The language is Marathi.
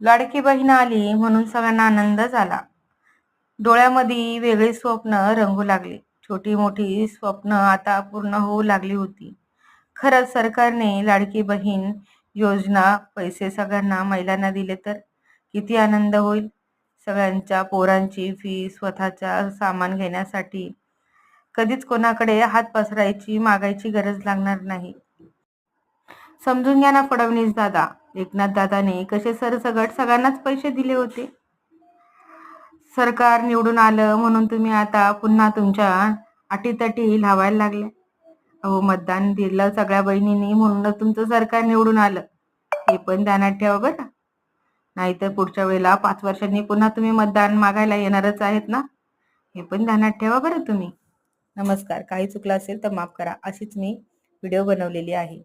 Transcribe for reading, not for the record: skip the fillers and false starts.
लाडकी बहीण आली म्हणून सगळ्यांना आनंद झाला. डोळ्यामध्ये वेगळी स्वप्न रंगू लागली. छोटी मोठी स्वप्न आता पूर्ण होऊ लागली होती. खरंच सरकारने लाडकी बहीण योजना पैसे सगळ्यांना महिलांना दिले तर किती आनंद होईल. सगळ्यांच्या पोरांची फी, स्वतःचा सामान घेण्यासाठी कधीच कोणाकडे हात पसरायची मागायची गरज लागणार नाही. समजून घ्या ना फडणवीस दादा, एकनाथ दादाने कसे सरसकट सगळ्यांनाच पैसे दिले होते. सरकार निवडून आलं म्हणून तुम्ही आता पुन्हा तुमच्या अटीतटी लावायला लागले. अहो, मतदान दिलं सगळ्या बहिणींनी म्हणूनच तुमचं सरकार निवडून आलं, हे पण ध्यानात ठेवा बरं. नाहीतर पुढच्या वेळेला 5 वर्षांनी पुन्हा तुम्ही मतदान मागायला येणारच आहेत ना, हे पण ध्यानात ठेवा बरं तुम्ही. नमस्कार. काही चुकलं असेल तर माफ करा. अशीच मी व्हिडिओ बनवलेली आहे.